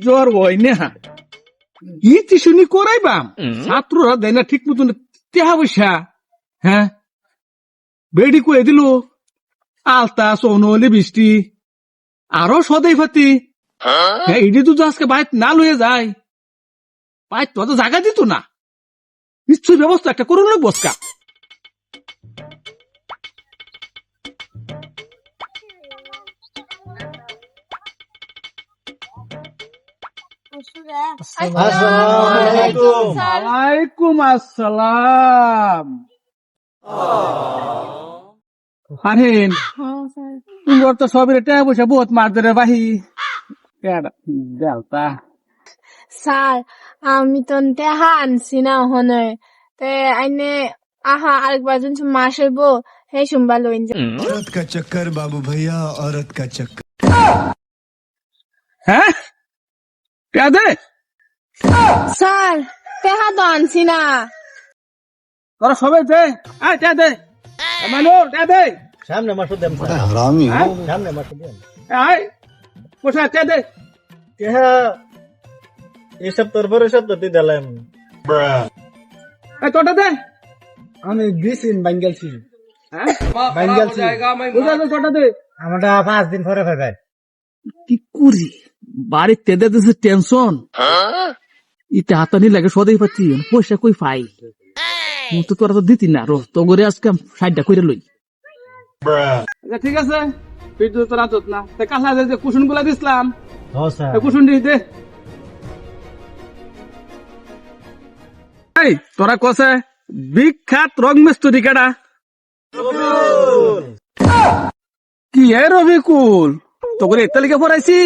জ্বর হয় না ইতি শুনি করাইবাম ছাত্ররা দেয় না ঠিক মতন টেহা পয়সা হ্যাঁ বেডি কয়ে দিল আলতা সোনলি বৃষ্টি আরো সদাই ফাতি হ্যাঁ ইডি তো আজকে বাইক না লয়ে যায় বাইক তো জায়গা দিত না নিশ্চয়ই ব্যবস্থা একটা করুন না বসকা ওয়ালাইকুম আসসালাম আরেন তোমার তো সবের টেয়া পয়সা বহুত মার ধরে বাহি দেলতা স্যার আমি তো টেহা আনছি না ওখানে তে আইনে আহা আরেকবার যখন মাস হইব হে শুনবা লইন যা औरत का चक्कर बाबू भैया औरत का चक्कर হ্যাঁ টেয়া দে স্যার টেহা তো আনছি না তোরা সবাই দে আয় টেয়া দে মানো টেয়া দে সামনে মাসো দেন बड़ा हरामी हो সামনে মাসো দেন আয় কোথা টেয়া দে হ্যাঁ এই সপ্তাহ পরে সপ্তাহ তুই দিলাম এই তোটা দে আমি দিছিন বাঙ্গালছি হ্যাঁ বাঙ্গালছি কোথা দে তোটা দে আমারটা 5 দিন পরে পাইবে কি করি বাড়ির তেদে দিছে টেনশন ইতে হাতানি লাগে সদাই পাচ্ছি পয়সা কই পাই তো তোরা তো দিতি না রো তো করে আজকে সাইডটা কইরা লই আচ্ছা ঠিক আছে বিদ্যুৎ তোরা তো না তে কালা যে কুশন গুলা দিছিলাম হ্যাঁ স্যার কুশন দি দে এই তোরা কসে বিখ্যাত রং মিস্ত্রি কেডা কি এ রবিকুল তো করে তালিকা পড়াইছি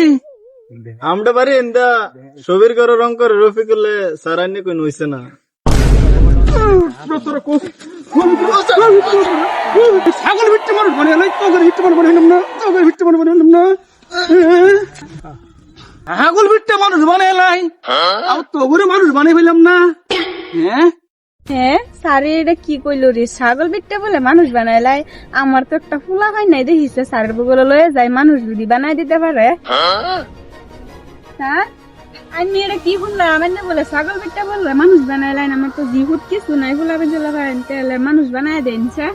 আমরা বাড়ি এন্দা সবির করে রং করে রফি করলে সারান্নি কোন হইছে না ছাগল ভিট্টে মানুষ বানিয়ে লাই তোদের ভিট্টে মানুষ বানিয়ে না তোদের ভিট্টে মানুষ বানিয়ে না ছাগল ভিট্টে মানুষ বানিয়ে লাই আর তোরে মানুষ বানিয়ে ফেলাম না হ্যাঁ হ্যাঁ স্যারে এটা কি কইলো রে ছাগল বিটটা বলে মানুষ বানাইলাই আমার তো একটা ফুলা হয় নাই দেখিছে স্যারের বগলে লয়ে যায় মানুষ যদি বানাই দিতে পারে স্যার আমি এটা কি শুনলাম আমার না বলে ছাগল বিটটা বললে মানুষ বানাইলাই আমার তো জিহুত কিছু নাই ফুলা বেজলা পারেন তাহলে মানুষ বানাই দেন স্যার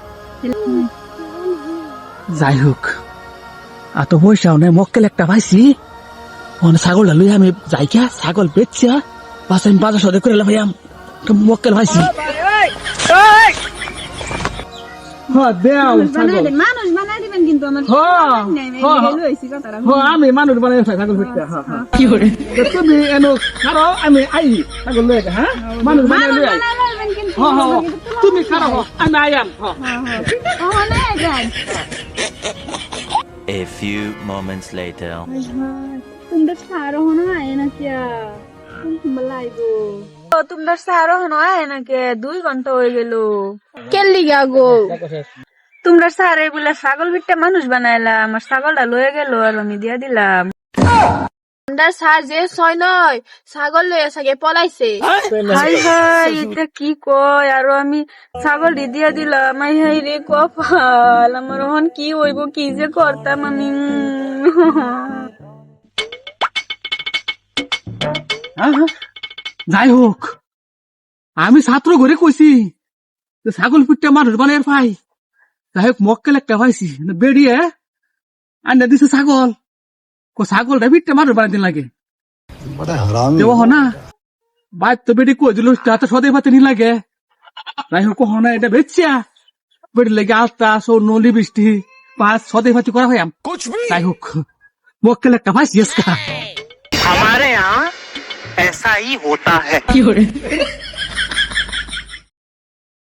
যাই হোক এত পয়সাও নেই মক্কেল একটা পাইছি ছাগলটা লই আমি যাই কে ছাগল বেচছি বাস আমি বাজার সদে করে ভাইয়াম মক্কেল পাইছি মানুষ বানাই দিবেন কিন্তু আমার আমি মানুষ বানাই ছাগল বেচতে কি করে তুমি এনো খারো আমি আই ছাগল লই হ্যাঁ মানুষ বানাই লই তুমি খারো আমি আইয়াম A few moments later. তোমরা সারো হনো আয় না কিয়া লাইগো তোমরা সারো হনো আয় না কে 2 ঘন্টা হয়ে গেল কেলি গা গো তোমরা সারে বলে ছাগল ভিটটা মানুষ বানাইলা আমার ছাগলটা লয়ে গেল আর আমি দিয়া দিলাম আমরা স্যার যে ছয় নয় ছাগল লইয়া সাগে পলাইছে হাই হাই এটা কি কয় আর আমি ছাগল দিয়া দিলাম আই হাই রে কপাল আমার এখন কি হইব কি যে করতাম আমি যাই হোক আমি ছাত্র ঘরে কইছি ছাগল পিঠটা মানুষ বানাই পাই যাই হোক মক্কেল একটা পাইছি বেড়িয়ে আন্না দিছে ছাগল ছাগলটা পিঠটা মানুষ বানাই দিন লাগে बड़ा हरामी দেব না বাইর তো বেড়ি কই দিল তাতে সদাই পাতে নি লাগে যাই হোক না এটা বেচিয়া বেড়ি লাগে আলতা সোনলি বৃষ্টি পাঁচ সদাই পাতি করা হয় যাই হোক মক্কেল একটা পাইছি हमारे यहाँ ऐसा ही होता है